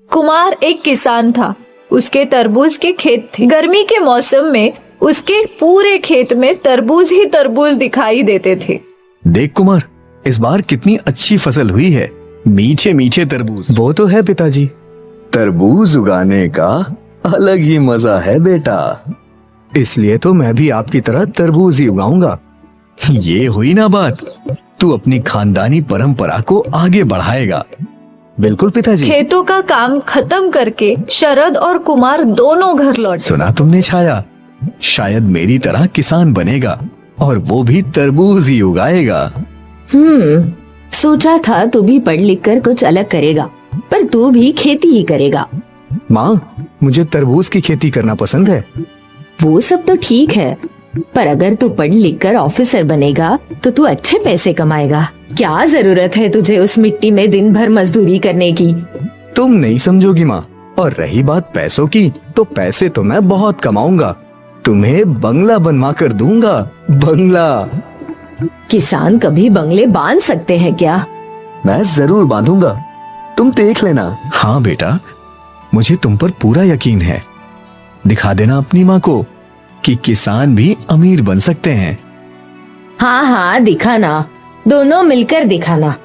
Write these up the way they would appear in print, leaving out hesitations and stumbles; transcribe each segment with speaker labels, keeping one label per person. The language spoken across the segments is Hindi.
Speaker 1: कुमार एक किसान था। उसके तरबूज के खेत थे। गर्मी के मौसम में उसके पूरे खेत में तरबूज ही तरबूज दिखाई देते थे।
Speaker 2: देख कुमार, इस बार कितनी अच्छी फसल हुई है। मीठे मीठे तरबूज।
Speaker 3: वो तो है पिताजी।
Speaker 2: तरबूज उगाने का अलग ही मजा है बेटा।
Speaker 3: इसलिए तो मैं भी आपकी तरह तरबूज ही उगाऊंगा।
Speaker 2: ये हुई ना बात, तू अपनी खानदानी परंपरा को आगे बढ़ाएगा।
Speaker 3: बिल्कुल पिताजी।
Speaker 1: खेतों का काम खत्म करके शरद और कुमार दोनों घर लौटे।
Speaker 2: सुना तुमने छाया, शायद मेरी तरह किसान बनेगा और वो भी तरबूज ही उगाएगा।
Speaker 4: सोचा था तू भी पढ़ लिख कर कुछ अलग करेगा, पर तू भी खेती ही करेगा।
Speaker 3: माँ, मुझे तरबूज की खेती करना पसंद है।
Speaker 4: वो सब तो ठीक है, पर अगर तू पढ़ लिख कर ऑफिसर बनेगा तो तू अच्छे पैसे कमाएगा। क्या जरूरत है तुझे उस मिट्टी में दिन भर मजदूरी करने की।
Speaker 3: तुम नहीं समझोगी माँ। और रही बात पैसों की, तो पैसे तो मैं बहुत कमाऊंगा। तुम्हें बंगला बनवा कर दूंगा, बंगला।
Speaker 4: किसान कभी बंगले बांध सकते हैं क्या?
Speaker 2: मैं जरूर बांधूंगा, तुम देख लेना। हाँ बेटा, मुझे तुम पर पूरा यकीन है। दिखा देना अपनी माँ को कि किसान भी अमीर बन सकते हैं।
Speaker 4: हाँ हाँ, दिखाना, दोनों मिलकर दिखाना।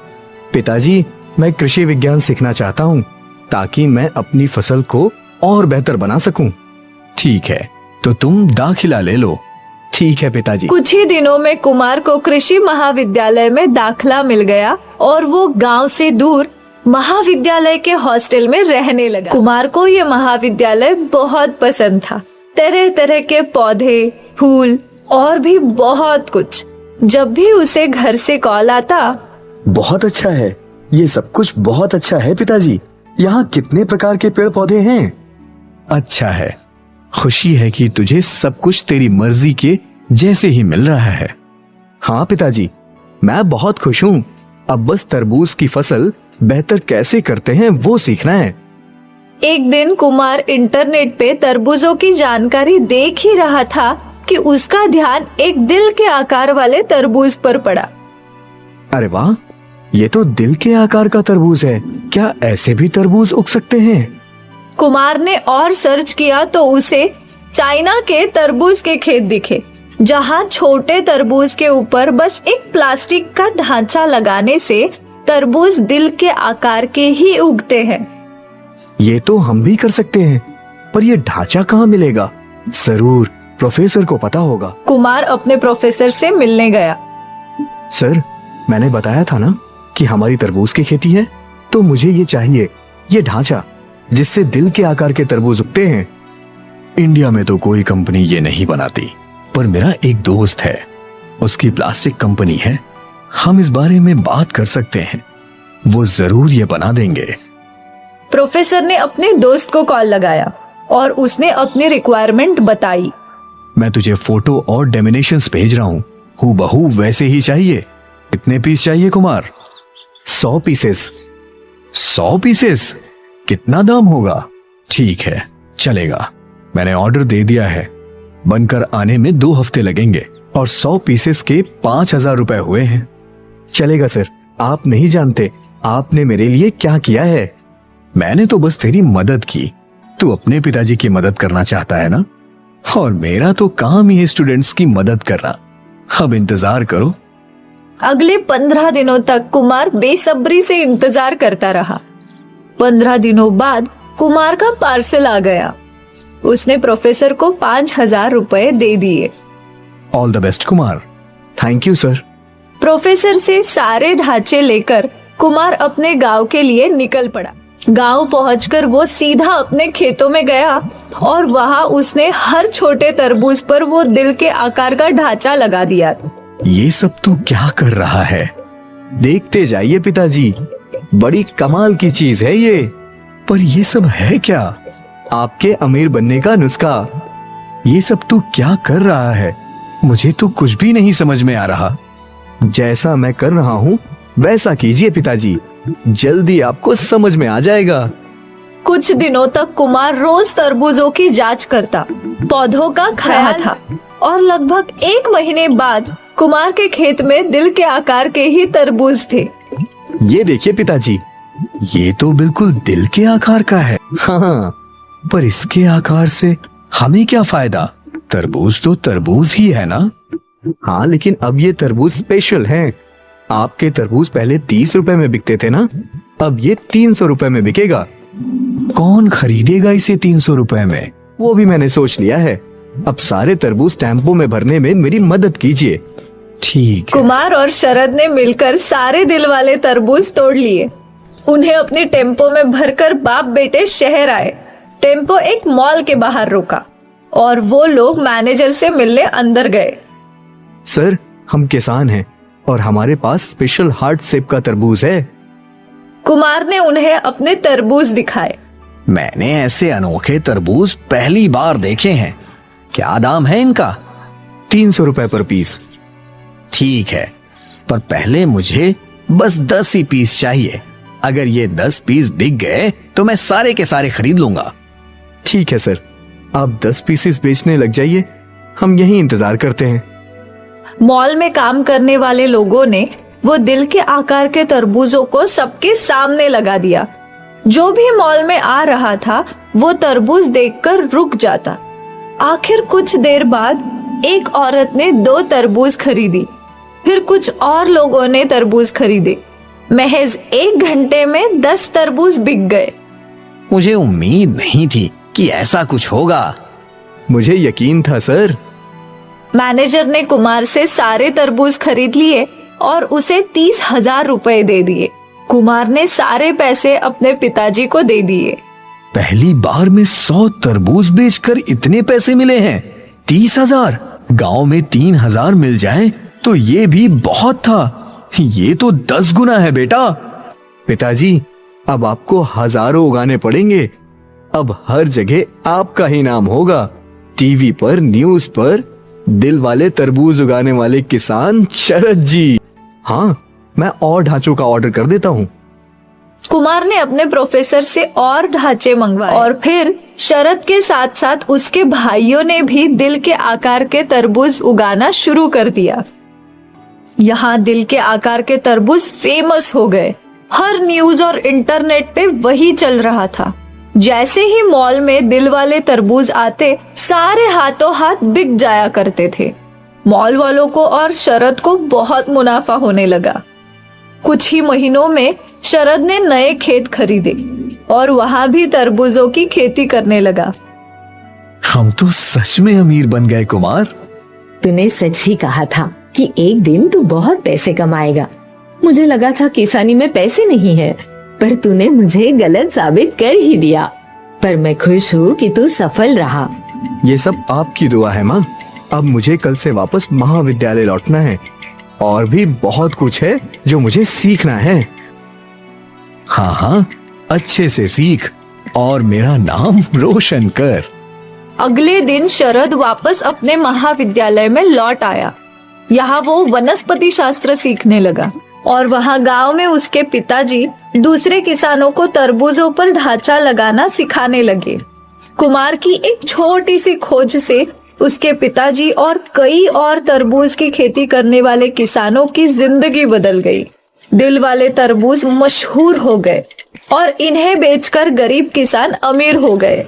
Speaker 3: पिताजी, मैं कृषि विज्ञान सीखना चाहता हूँ ताकि मैं अपनी फसल को और बेहतर बना सकूं।
Speaker 2: ठीक है, तो तुम दाखिला ले लो।
Speaker 3: ठीक है पिताजी।
Speaker 1: कुछ ही दिनों में कुमार को कृषि महाविद्यालय में दाखिला मिल गया और वो गांव से दूर महाविद्यालय के हॉस्टल में रहने लगा। कुमार को ये महाविद्यालय बहुत पसंद था। तरह तरह के पौधे, फूल और भी बहुत कुछ। जब भी उसे घर से कॉल आता,
Speaker 2: बहुत अच्छा है, ये सब कुछ बहुत अच्छा है पिताजी। यहाँ कितने प्रकार के पेड़ पौधे हैं। अच्छा है, खुशी है कि तुझे सब कुछ तेरी मर्जी के जैसे ही मिल रहा है।
Speaker 3: हाँ पिताजी, मैं बहुत खुश हूँ। अब बस तरबूज की फसल बेहतर कैसे करते हैं वो सीखना है।
Speaker 1: एक दिन कुमार इंटरनेट पे तरबूजों की जानकारी देख ही रहा था कि उसका ध्यान एक दिल के आकार वाले तरबूज पर पड़ा।
Speaker 3: अरे वाह, ये तो दिल के आकार का तरबूज है। क्या ऐसे भी तरबूज उग सकते हैं?
Speaker 1: कुमार ने और सर्च किया तो उसे चाइना के तरबूज के खेत दिखे, जहां छोटे तरबूज के ऊपर बस एक प्लास्टिक का ढांचा लगाने से तरबूज दिल के आकार के ही उगते हैं।
Speaker 3: ये तो हम भी कर सकते हैं, पर ये ढांचा कहाँ मिलेगा? जरूर प्रोफेसर को पता होगा।
Speaker 1: कुमार अपने प्रोफेसर से मिलने गया।
Speaker 3: सर, मैंने बताया था ना कि हमारी तरबूज की खेती है, तो मुझे ये चाहिए, ये ढांचा जिससे दिल के आकार के तरबूज उगते हैं।
Speaker 2: इंडिया में तो कोई कंपनी ये नहीं बनाती, पर मेरा एक दोस्त है, उसकी प्लास्टिक कंपनी है। हम इस बारे में बात कर सकते हैं, वो जरूर ये बना देंगे।
Speaker 1: प्रोफेसर ने अपने दोस्त को कॉल लगाया और उसने अपनी रिक्वायरमेंट बताई।
Speaker 2: मैं तुझे फोटो और डेमिनेशंस भेज रहा हूँ, हूबहू वैसे ही चाहिए। कितने पीस चाहिए कुमार?
Speaker 3: 100 पीसेस।
Speaker 2: 100 पीसेस? कितना दाम होगा? ठीक है, चलेगा, मैंने ऑर्डर दे दिया है। बनकर आने में 2 हफ्ते लगेंगे और 100 पीसेस के 5,000 रुपए हुए हैं।
Speaker 3: चलेगा सर, आप नहीं जानते आपने मेरे लिए क्या किया है।
Speaker 2: मैंने तो बस तेरी मदद की, तू अपने पिताजी की मदद करना चाहता है ना, और मेरा तो काम ही है स्टूडेंट्स की मदद करना। अब इंतजार करो।
Speaker 1: अगले 15 दिनों तक कुमार बेसब्री से इंतजार करता रहा। 15 दिनों बाद कुमार का पार्सल आ गया। उसने प्रोफेसर को 5,000 रुपए दे दिए।
Speaker 2: All the best Kumar.
Speaker 3: Thank you sir.
Speaker 1: Professor से सारे ढांचे लेकर कुमार अपने गांव के लिए निकल पड़ा। गांव पहुंचकर वो सीधा अपने खेतों में गया और वहां उसने हर छोटे तरबूज पर वो दिल के आकार का ढांचा लगा दिया।
Speaker 2: ये सब तू क्या कर रहा है?
Speaker 3: देखते जाइए पिताजी, बड़ी कमाल की चीज है ये।
Speaker 2: पर ये सब है क्या?
Speaker 3: आपके अमीर बनने का नुस्खा।
Speaker 2: ये सब तू क्या कर रहा है? मुझे तो कुछ भी नहीं समझ में आ रहा।
Speaker 3: जैसा मैं कर रहा हूँ वैसा कीजिए पिताजी, जल्दी आपको समझ में आ जाएगा।
Speaker 1: कुछ दिनों तक कुमार रोज तरबूजों की जांच करता, पौधों का ख्याल था और लगभग 1 महीने बाद कुमार के खेत में दिल के आकार के ही तरबूज थे।
Speaker 3: ये देखिए पिताजी, ये तो बिल्कुल दिल के आकार का है। हाँ, पर इसके आकार से हमें क्या फायदा? तरबूज तो तरबूज ही है ना। हाँ, लेकिन अब ये तरबूज स्पेशल हैं। आपके तरबूज पहले 30 रुपए में बिकते थे ना, अब ये 300 रुपए में बिकेगा।
Speaker 2: कौन खरीदेगा इसे 300 रुपए में?
Speaker 3: वो भी मैंने सोच लिया है। अब सारे तरबूज टेम्पो में भरने में मेरी मदद कीजिए।
Speaker 2: ठीक है।
Speaker 1: कुमार और शरद ने मिलकर सारे दिल वाले तरबूज तोड़ लिए। उन्हें अपने टेम्पो में भरकर बाप बेटे शहर आए। टेम्पो एक मॉल के बाहर रुका और वो लोग मैनेजर से मिलने अंदर गए।
Speaker 3: सर, हम किसान हैं और हमारे पास स्पेशल हार्ट शेप का तरबूज है।
Speaker 1: कुमार ने उन्हें अपने तरबूज दिखाए।
Speaker 2: मैंने ऐसे अनोखे तरबूज पहली बार देखे हैं। क्या दाम है इनका?
Speaker 3: 300 रुपए पर पीस।
Speaker 2: ठीक है, पर पहले मुझे बस 10 ही पीस चाहिए। अगर ये 10 पीस बिक गए तो मैं सारे के सारे खरीद लूंगा।
Speaker 3: ठीक है सर, आप 10 पीसेस बेचने लग जाइए, हम यहीं इंतजार करते हैं।
Speaker 1: मॉल में काम करने वाले लोगों ने वो दिल के आकार के तरबूजों को सबके सामने लगा दिया। जो भी मॉल में आ रहा था वो तरबूज देखकर रुक जाता। आखिर कुछ देर बाद एक औरत ने 2 तरबूज खरीदी। फिर कुछ और लोगों ने तरबूज खरीदे। महज 1 घंटे में 10 तरबूज बिक गए।
Speaker 2: मुझे उम्मीद नहीं थी कि ऐसा कुछ होगा।
Speaker 3: मुझे यकीन था सर।
Speaker 1: मैनेजर ने कुमार से सारे तरबूज खरीद लिए और उसे 30,000 रुपए दे दिए। कुमार ने सारे पैसे अपने पिताजी को दे दिए।
Speaker 2: पहली बार में 100 तरबूज बेचकर इतने पैसे मिले हैं। 30,000। गांव में 3,000 मिल जाए तो ये भी बहुत था। ये तो 10 गुना है बेटा।
Speaker 3: पिताजी, अब आपको हजारों उगाने पड़ेंगे। अब हर जगह आपका ही नाम होगा। टीवी पर, न्यूज पर, दिल वाले तरबूज उगाने वाले किसान शरद जी। हाँ, मैं और ढांचों का ऑर्डर कर देता हूँ।
Speaker 1: कुमार ने अपने प्रोफेसर से और ढांचे मंगवाए और फिर शरद के साथ साथ उसके भाइयों ने भी दिल के आकार के तरबूज उगाना शुरू कर दिया। यहाँ दिल के आकार के तरबूज फेमस हो गए। हर न्यूज और इंटरनेट पे वही चल रहा था। जैसे ही मॉल में दिल वाले तरबूज आते, सारे हाथों हाथ बिक जाया करते थे। मॉल वालों को और शरद को बहुत मुनाफा होने लगा। कुछ ही महीनों में शरद ने नए खेत खरीदे और वहां भी तरबूजों की खेती करने लगा।
Speaker 2: हम तो सच में अमीर बन गए कुमार।
Speaker 4: तूने सच ही कहा था कि एक दिन तू बहुत पैसे कमाएगा। मुझे लगा था किसानी में पैसे नहीं है, पर तूने मुझे गलत साबित कर ही दिया। पर मैं खुश हूँ कि तू सफल रहा।
Speaker 3: ये सब आपकी दुआ है माँ। अब मुझे कल से वापस महाविद्यालय लौटना है और भी बहुत कुछ है जो मुझे सीखना है।
Speaker 2: हाँ हाँ, अच्छे से सीख और मेरा नाम रोशन कर।
Speaker 1: अगले दिन शरद वापस अपने महाविद्यालय में लौट आया। यहाँ वो वनस्पति शास्त्र सीखने लगा और वहाँ गांव में उसके पिताजी दूसरे किसानों को तरबूजों पर ढांचा लगाना सिखाने लगे। कुमार की एक छोटी सी खोज से उसके पिताजी और कई और तरबूज की खेती करने वाले किसानों की जिंदगी बदल गई। दिल वाले तरबूज मशहूर हो गए और इन्हें बेचकर गरीब किसान अमीर हो गए।